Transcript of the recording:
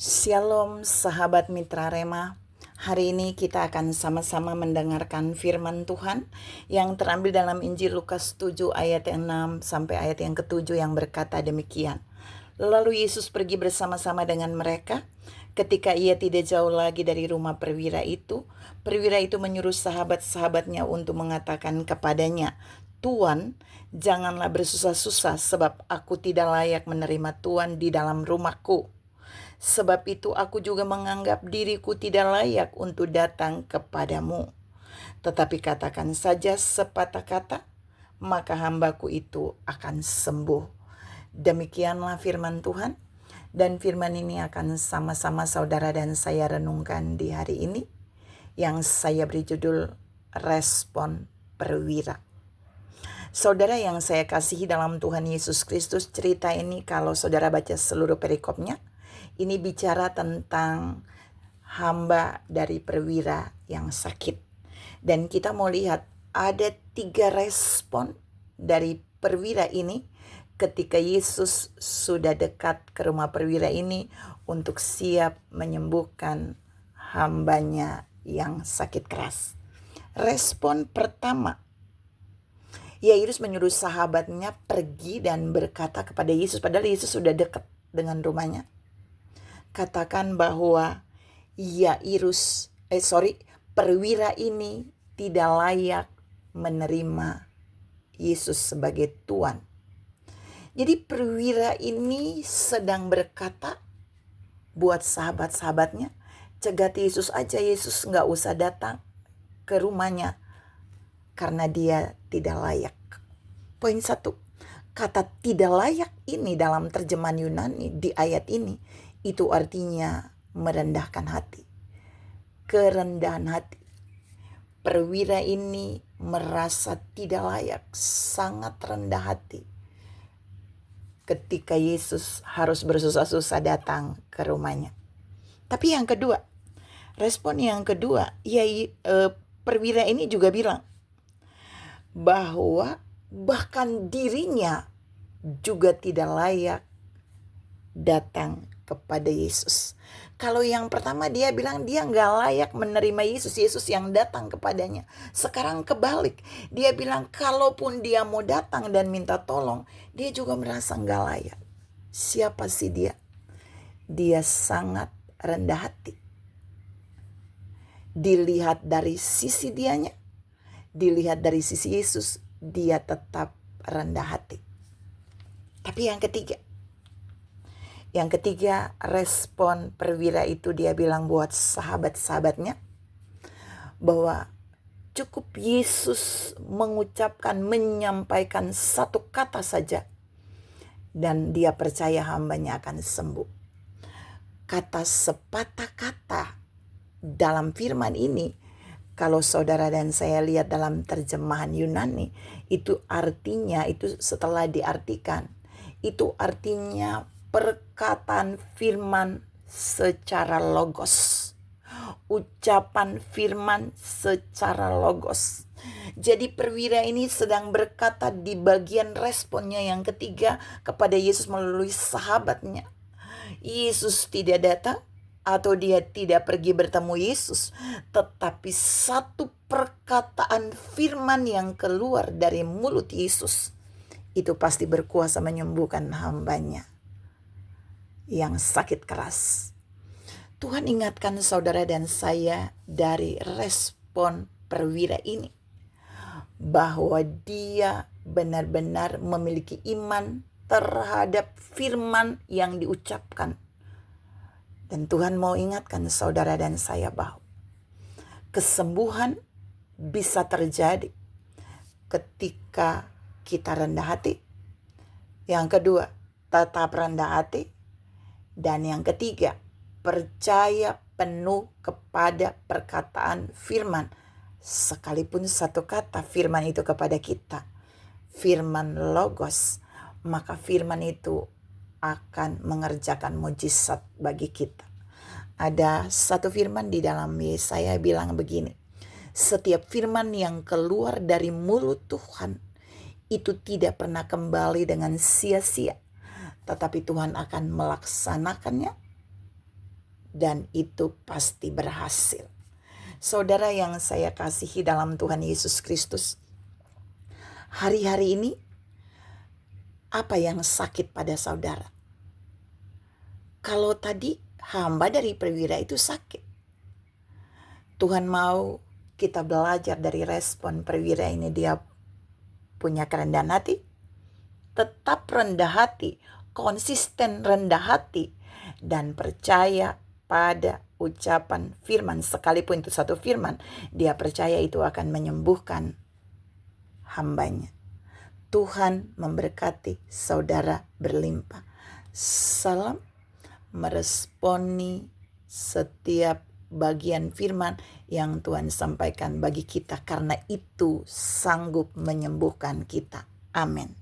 Shalom sahabat Mitra Rema. Hari ini kita akan sama-sama mendengarkan firman Tuhan yang terambil dalam Injil Lukas 7 ayat yang 6 sampai ayat yang ke-7 yang berkata demikian. Lalu Yesus pergi bersama-sama dengan mereka. Ketika ia tidak jauh lagi dari rumah perwira itu menyuruh sahabat-sahabatnya untuk mengatakan kepadanya, "Tuan, janganlah bersusah-susah sebab aku tidak layak menerima Tuan di dalam rumahku. Sebab itu aku juga menganggap diriku tidak layak untuk datang kepadamu. Tetapi katakan saja sepatah kata, maka hambaku itu akan sembuh." Demikianlah firman Tuhan. Dan firman ini akan sama-sama saudara dan saya renungkan di hari ini, yang saya beri judul Respon Perwira. Saudara yang saya kasihi dalam Tuhan Yesus Kristus, cerita ini kalau saudara baca seluruh perikopnya, ini bicara tentang hamba dari perwira yang sakit. Dan kita mau lihat ada 3 respon dari perwira ini ketika Yesus sudah dekat ke rumah perwira ini untuk siap menyembuhkan hambanya yang sakit keras. Respon pertama, Yairus menyuruh sahabatnya pergi dan berkata kepada Yesus, padahal Yesus sudah dekat dengan rumahnya. Katakan bahwa perwira ini tidak layak menerima Yesus sebagai Tuan. Jadi perwira ini sedang berkata buat sahabat-sahabatnya, cegat Yesus aja, Yesus gak usah datang ke rumahnya karena dia tidak layak. Poin 1, kata tidak layak ini dalam terjemahan Yunani di ayat ini, itu artinya merendahkan hati. Kerendahan hati. Perwira ini merasa tidak layak, sangat rendah hati ketika Yesus harus bersusah-susah datang ke rumahnya. Tapi yang kedua, respon yang kedua, perwira ini juga bilang bahwa bahkan dirinya juga tidak layak datang kepada Yesus. Kalau yang pertama dia bilang dia gak layak menerima Yesus yang datang kepadanya. Sekarang kebalik, dia bilang kalaupun dia mau datang dan minta tolong, dia juga merasa gak layak. Siapa sih dia? Dia sangat rendah hati. Dilihat dari sisi dianya, dilihat dari sisi Yesus, dia tetap rendah hati. Tapi yang ketiga, respon perwira itu dia bilang buat sahabat-sahabatnya bahwa cukup Yesus menyampaikan satu kata saja dan dia percaya hambanya akan sembuh. Kata sepatah kata dalam firman ini, kalau saudara dan saya lihat dalam terjemahan Yunani, itu artinya, itu setelah diartikan, itu artinya perkataan firman secara logos. Ucapan firman secara logos. Jadi perwira ini sedang berkata di bagian responnya yang ketiga kepada Yesus melalui sahabatnya. Yesus tidak datang atau dia tidak pergi bertemu Yesus, tetapi satu perkataan firman yang keluar dari mulut Yesus itu pasti berkuasa menyembuhkan hambanya yang sakit keras. Tuhan ingatkan saudara dan saya dari respon perwira ini, bahwa dia benar-benar memiliki iman terhadap firman yang diucapkan. Dan Tuhan mau ingatkan saudara dan saya bahwa kesembuhan bisa terjadi ketika kita rendah hati. Yang kedua, tetap rendah hati. Dan yang ketiga, percaya penuh kepada perkataan firman. Sekalipun satu kata firman itu kepada kita, firman logos, maka firman itu akan mengerjakan mujizat bagi kita. Ada satu firman di dalam Yesaya bilang begini, setiap firman yang keluar dari mulut Tuhan itu tidak pernah kembali dengan sia-sia, tetapi Tuhan akan melaksanakannya dan itu pasti berhasil. Saudara yang saya kasihi dalam Tuhan Yesus Kristus, hari-hari ini apa yang sakit pada saudara? Kalau tadi hamba dari perwira itu sakit, Tuhan mau kita belajar dari respon perwira ini. Dia punya kerendahan hati, tetap rendah hati, konsisten rendah hati, dan percaya pada ucapan firman. Sekalipun itu satu firman, dia percaya itu akan menyembuhkan hambanya. Tuhan memberkati saudara berlimpah. Salam meresponi setiap bagian firman yang Tuhan sampaikan bagi kita, karena itu sanggup menyembuhkan kita. Amin.